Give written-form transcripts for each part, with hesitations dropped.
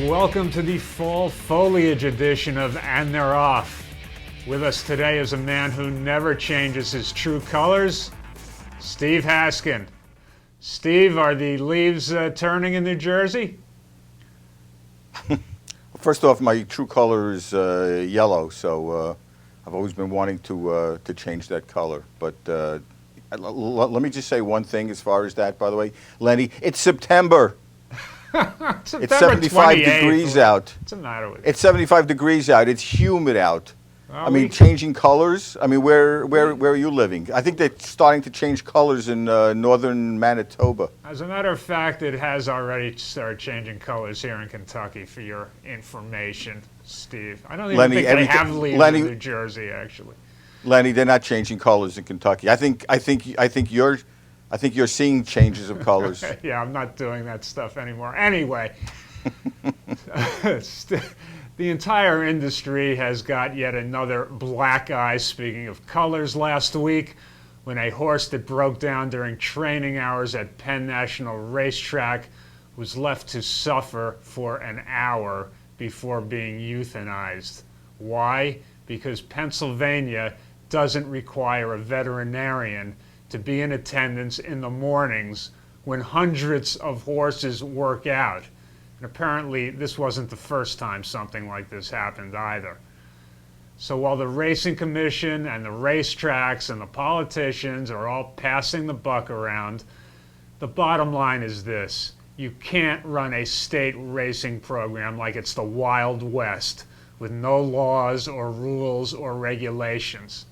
welcome to the fall foliage edition of And They're Off. With us today is a man who never changes his true colors, Steve Haskin. Steve, are the leaves turning in New Jersey? First off, my true color is yellow, so I've always been wanting to change that color. But let me just say one thing as far as that, by the way. Lenny, it's September. It's 75 degrees out. What's the matter with you? It's 75 degrees out. It's humid out. Are I mean, we? changing colors. I mean, where are you living? I think they're starting to change colors in northern Manitoba. As a matter of fact, it has already started changing colors here in Kentucky, for your information, Steve. I don't even Lenny, think they have leaves Lenny- in New Jersey, actually. Lenny, they're not changing colors in Kentucky. I think you're seeing changes of colors. Yeah, I'm not doing that stuff anymore. Anyway, the entire industry has got yet another black eye, speaking of colors, last week when a horse that broke down during training hours at Penn National racetrack was left to suffer for an hour before being euthanized. Why? Because Pennsylvania doesn't require a veterinarian to be in attendance in the mornings when hundreds of horses work out. And apparently this wasn't the first time something like this happened either. So while the Racing Commission and the racetracks and the politicians are all passing the buck around, the bottom line is this: you can't run a state racing program like it's the Wild West with no laws or rules or regulations.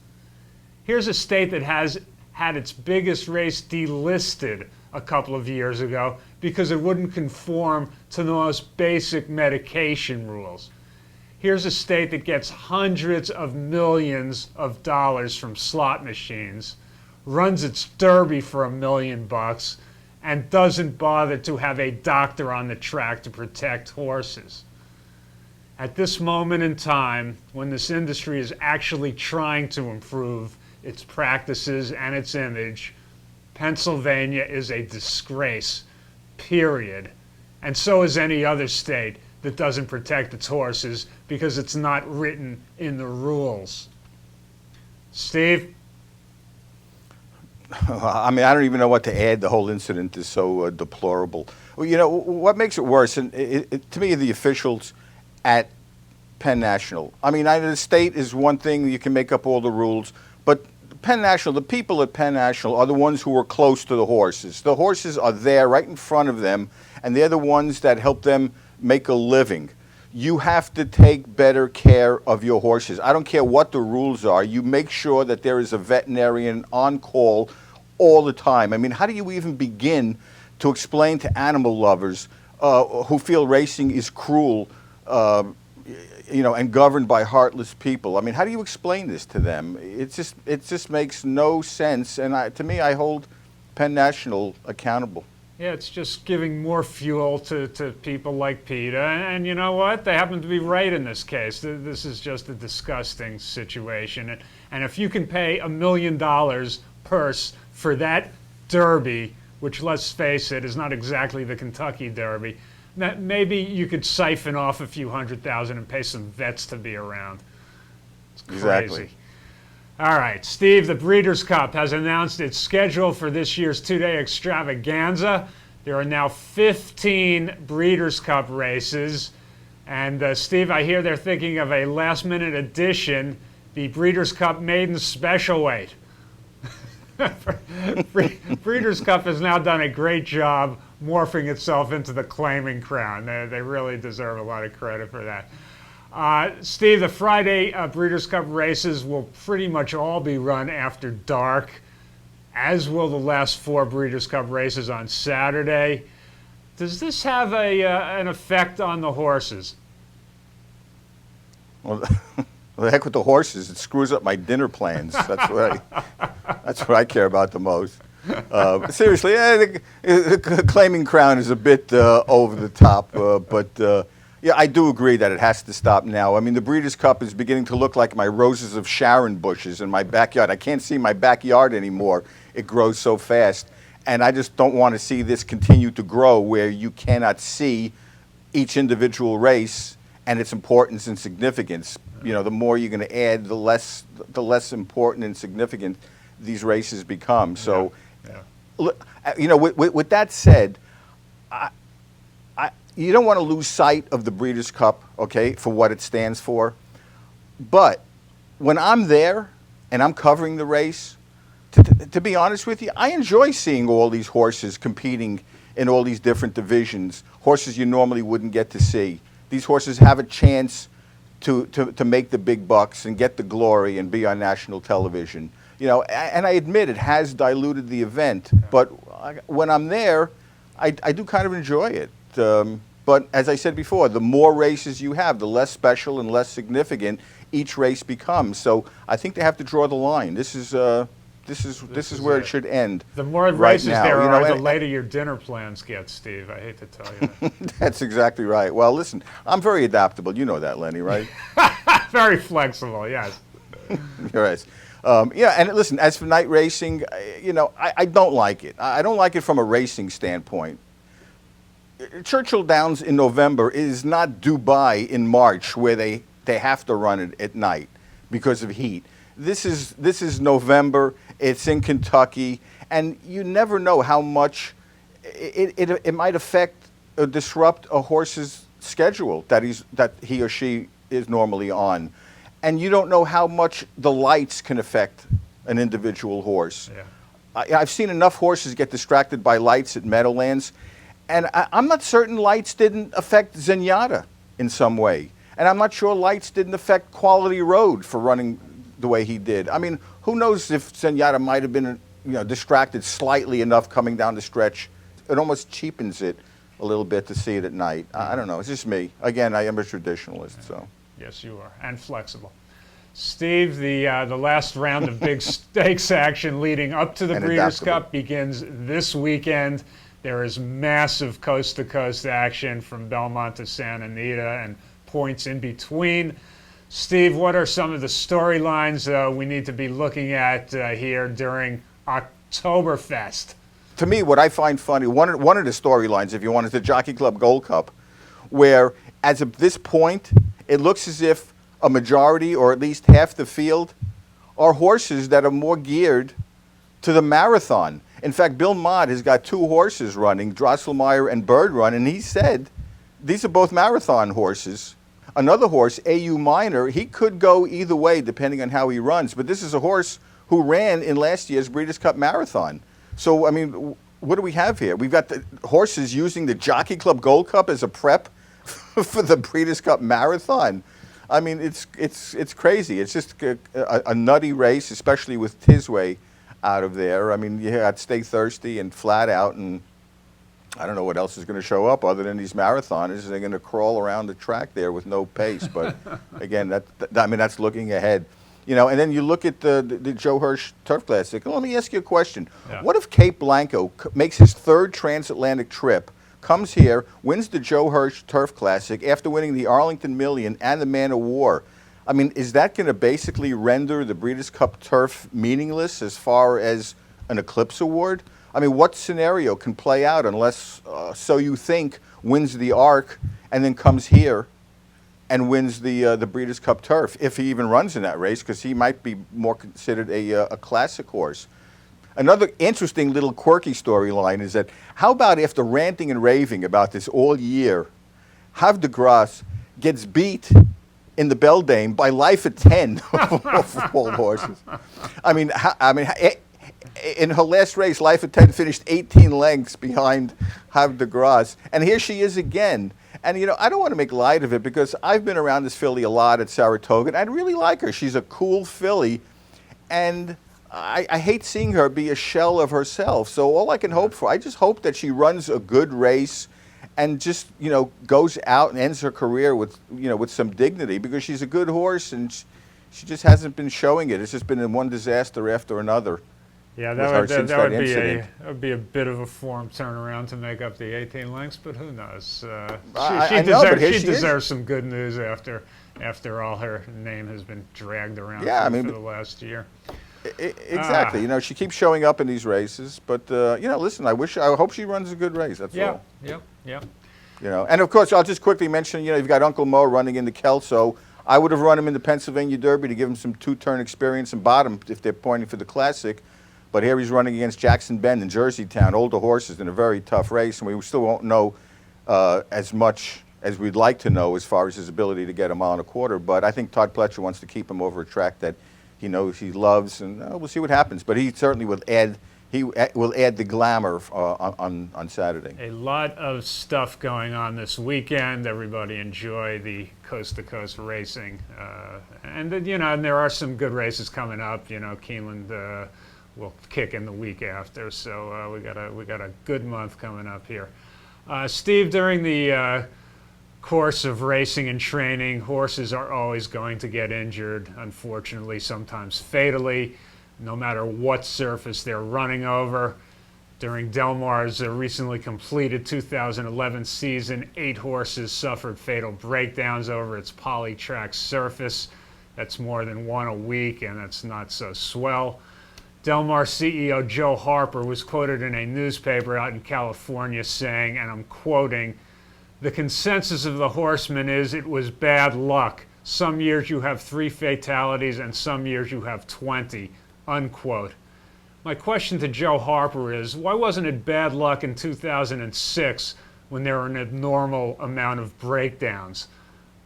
Here's a state that has had its biggest race delisted a couple of years ago because it wouldn't conform to the most basic medication rules. Here's a state that gets hundreds of millions of dollars from slot machines, runs its derby for $1 million, and doesn't bother to have a doctor on the track to protect horses. At this moment in time, when this industry is actually trying to improve its practices and its image, Pennsylvania is a disgrace, period. And so is any other state that doesn't protect its horses because it's not written in the rules. Steve? I mean, I don't even know what to add. The whole incident is so deplorable. Well, you know, what makes it worse, and to me, the officials at Penn National. I mean, the state is one thing, you can make up all the rules, but Penn National, the people at Penn National are the ones who are close to the horses. The horses are there right in front of them, and they're the ones that help them make a living. You have to take better care of your horses. I don't care what the rules are. You make sure that there is a veterinarian on call all the time. I mean, how do you even begin to explain to animal lovers who feel racing is cruel, and governed by heartless people? I mean, how do you explain this to them? It just makes no sense. And to me, I hold Penn National accountable. Yeah, it's just giving more fuel to people like PETA. And you know what? They happen to be right in this case. This is just a disgusting situation. And if you can pay $1 million purse for that derby, which, let's face it, is not exactly the Kentucky Derby, that maybe you could siphon off a few $100,000 and pay some vets to be around. It's crazy. Exactly. All right, Steve, the Breeders' Cup has announced its schedule for this year's two-day extravaganza. There are now 15 Breeders' Cup races. And Steve, I hear they're thinking of a last-minute addition, the Breeders' Cup Maiden Special Weight. Breeders' Cup has now done a great job morphing itself into the claiming crown. They really deserve a lot of credit for that. Steve, the Friday Breeders' Cup races will pretty much all be run after dark, as will the last 4 Breeders' Cup races on Saturday. Does this have an effect on the horses? Well, the heck with the horses. It screws up my dinner plans. That's what I care about the most. Seriously, the claiming crown is a bit over the top, but yeah, I do agree that it has to stop now. I mean, the Breeders' Cup is beginning to look like my Roses of Sharon bushes in my backyard. I can't see my backyard anymore. It grows so fast. And I just don't want to see this continue to grow where you cannot see each individual race and its importance and significance. You know, the more you're going to add, the less important and significant these races become. So, you know, with that said, you don't want to lose sight of the Breeders' Cup, okay, for what it stands for. But when I'm there and I'm covering the race, to be honest with you, I enjoy seeing all these horses competing in all these different divisions, horses you normally wouldn't get to see. These horses have a chance to make the big bucks and get the glory and be on national television. You know, and I admit it has diluted the event, but when I'm there, I do kind of enjoy it. But as I said before, the more races you have, the less special and less significant each race becomes. So I think they have to draw the line. This is where it should end. The more races there are, the later your dinner plans get, Steve. I hate to tell you. That's exactly right. Well, listen, I'm very adaptable. You know that, Lenny, right? Very flexible, yes. Yes. Yeah, and listen, as for night racing, you know, I don't like it. I don't like it from a racing standpoint. Churchill Downs in November is not Dubai in March, where they have to run it at night because of heat. This is November. It's in Kentucky, and you never know how much it might affect or disrupt a horse's schedule that he or she is normally on, and you don't know how much the lights can affect an individual horse. Yeah. I've seen enough horses get distracted by lights at Meadowlands, and I'm not certain lights didn't affect Zenyatta in some way, and I'm not sure lights didn't affect Quality Road for running the way he did. I mean, who knows if Zenyatta might have been, you know, distracted slightly enough coming down the stretch. It almost cheapens it a little bit to see it at night. I don't know. It's just me. Again, I am a traditionalist, so. Yes, you are, and flexible. Steve, the last round of big stakes action leading up to the Breeders' Cup begins this weekend. There is massive coast-to-coast action from Belmont to Santa Anita and points in between. Steve, what are some of the storylines we need to be looking at here during Oktoberfest? To me, what I find funny, one of the storylines, if you want, is the Jockey Club Gold Cup, where as of this point, it looks as if a majority or at least half the field are horses that are more geared to the marathon. In fact, Bill Mott has got two horses running, Drosselmeyer and Bird Run, and he said these are both marathon horses. Another horse, AU Minor, he could go either way depending on how he runs. But this is a horse who ran in last year's Breeders' Cup Marathon. So, I mean, what do we have here? We've got the horses using the Jockey Club Gold Cup as a prep for the Breeders' Cup Marathon. I mean, it's crazy. It's just a nutty race, especially with Tisway out of there. I mean, you got Stay Thirsty and Flat Out, and I don't know what else is going to show up other than these marathoners. They're going to crawl around the track there with no pace. But again, I mean, that's looking ahead. You know, and then you look at the Joe Hirsch Turf Classic. Let me ask you a question. Yeah. What if Cape Blanco makes his third transatlantic trip, comes here, wins the Joe Hirsch Turf Classic after winning the Arlington Million and the Man of War? I mean, is that going to basically render the Breeders' Cup Turf meaningless as far as an Eclipse Award? I mean, what scenario can play out unless So You Think wins the Arc and then comes here and wins the Breeders' Cup Turf, if he even runs in that race, because he might be more considered a classic horse. Another interesting little quirky storyline is that how about after ranting and raving about this all year, Havre de Grace gets beat in the Beldame by Life at 10 of all horses. I mean, in her last race, Life at 10 finished 18 lengths behind Havre de Grace. And here she is again. And, you know, I don't want to make light of it because I've been around this filly a lot at Saratoga, and I really like her. She's a cool filly, and I hate seeing her be a shell of herself. So all I can hope for, I just hope that she runs a good race and just, you know, goes out and ends her career with, you know, with some dignity, because she's a good horse and she just hasn't been showing it. It's just been in one disaster after another. Yeah, that would be a bit of a form turnaround to make up the 18 lengths, but who knows? She deserves some good news after all her name has been dragged around for the last year. Exactly. You know, she keeps showing up in these races, but you know, listen, I hope she runs a good race. That's all. Yep. And of course, I'll just quickly mention, you've got Uncle Mo running into Kelso. I would have run him in the Pennsylvania Derby to give him some two-turn experience and bottom if they're pointing for the Classic. But here he's running against Jackson Bend in Jerseytown, older horses in a very tough race, and we still won't know as much as we'd like to know as far as his ability to get a mile and a quarter. But I think Todd Pletcher wants to keep him over a track that he knows he loves, and we'll see what happens. But he certainly will add the glamour on Saturday. A lot of stuff going on this weekend. Everybody enjoy the coast-to-coast racing, and there are some good races coming up. Keeneland will kick in the week after, so we got a good month coming up here. Steve, during the course of racing and training, horses are always going to get injured, unfortunately, sometimes fatally, no matter what surface they're running over. During Del Mar's recently completed 2011 season, 8 horses suffered fatal breakdowns over its poly-track surface. That's more than one a week, and that's not so swell. Del Mar CEO Joe Harper was quoted in a newspaper out in California saying, and I'm quoting, "The consensus of the horsemen is it was bad luck. Some years you have 3 fatalities and some years you have 20, unquote. My question to Joe Harper is, why wasn't it bad luck in 2006 when there were an abnormal amount of breakdowns?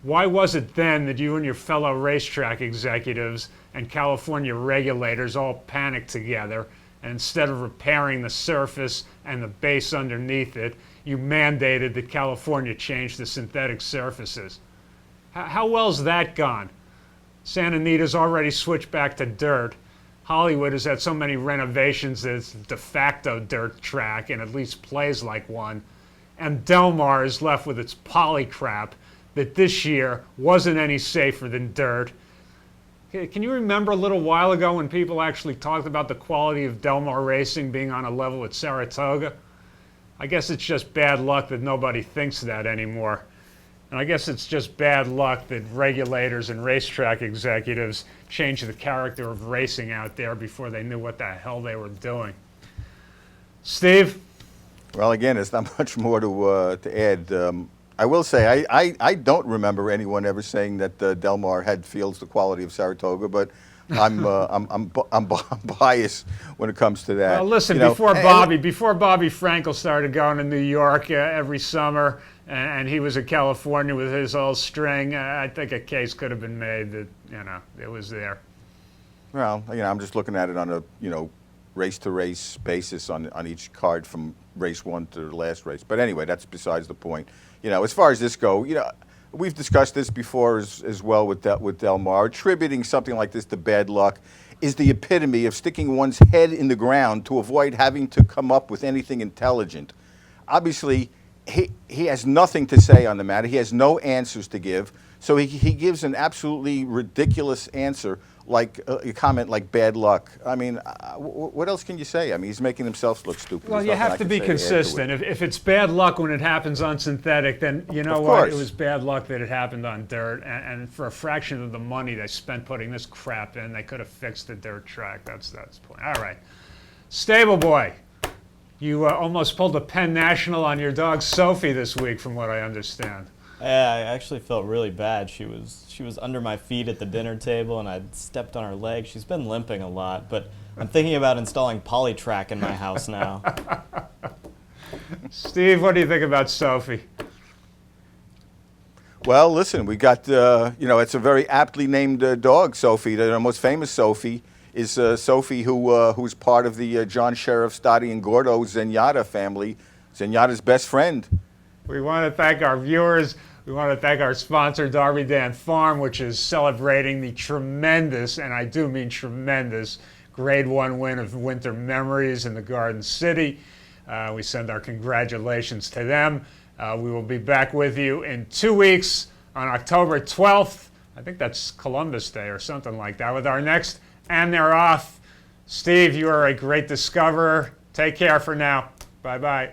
Why was it then that you and your fellow racetrack executives and California regulators all panicked together, and instead of repairing the surface and the base underneath it, you mandated that California change the synthetic surfaces? How well's that gone? Santa Anita's already switched back to dirt. Hollywood has had so many renovations that it's a de facto dirt track and at least plays like one. And Del Mar is left with its poly crap that this year wasn't any safer than dirt. Can you remember a little while ago when people actually talked about the quality of Del Mar racing being on a level with Saratoga? I guess it's just bad luck that nobody thinks that anymore. And I guess it's just bad luck that regulators and racetrack executives changed the character of racing out there before they knew what the hell they were doing. Steve? Well, again, there's not much more to add. I will say I don't remember anyone ever saying that Del Mar had fields the quality of Saratoga, but I'm biased when it comes to that. Well, listen, before Bobby Frankel started going to New York every summer, and he was in California with his old string, I think a case could have been made that it was there. Well, I'm just looking at it on a race-to-race basis on each card from race 1 to the last race. But anyway, that's besides the point. As far as this go, we've discussed this before as well with Del Mar. Attributing something like this to bad luck is the epitome of sticking one's head in the ground to avoid having to come up with anything intelligent. Obviously, he has nothing to say on the matter. He has no answers to give. So he gives an absolutely ridiculous answer, like a comment like bad luck. I mean, what else can you say? I mean, he's making himself look stupid. Well, you have to be consistent. If it's bad luck when it happens on synthetic, then you know what? It was bad luck that it happened on dirt. And for a fraction of the money they spent putting this crap in, they could have fixed the dirt track. That's the point. All right. Stable Boy, you almost pulled a Penn National on your dog Sophie this week, from what I understand. Yeah, I actually felt really bad. She was under my feet at the dinner table, and I'd stepped on her leg. She's been limping a lot, but I'm thinking about installing polytrack in my house now. Steve, what do you think about Sophie? Well, listen, we got, it's a very aptly named dog, Sophie. The most famous Sophie is Sophie, who's part of the John Sheriff, Stoddy, and Gordo Zenyatta family, Zenyatta's best friend. We want to thank our viewers. We want to thank our sponsor, Darby Dan Farm, which is celebrating the tremendous, and I do mean tremendous, Grade 1 win of Winter Memories in the Garden City. We send our congratulations to them. We will be back with you in 2 weeks on October 12th. I think that's Columbus Day or something like that, with our next And They're Off. Steve, you are a great discoverer. Take care for now. Bye-bye.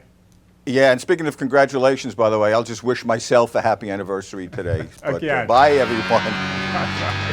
Yeah, and speaking of congratulations, by the way, I'll just wish myself a happy anniversary today. But, Okay. bye, everyone.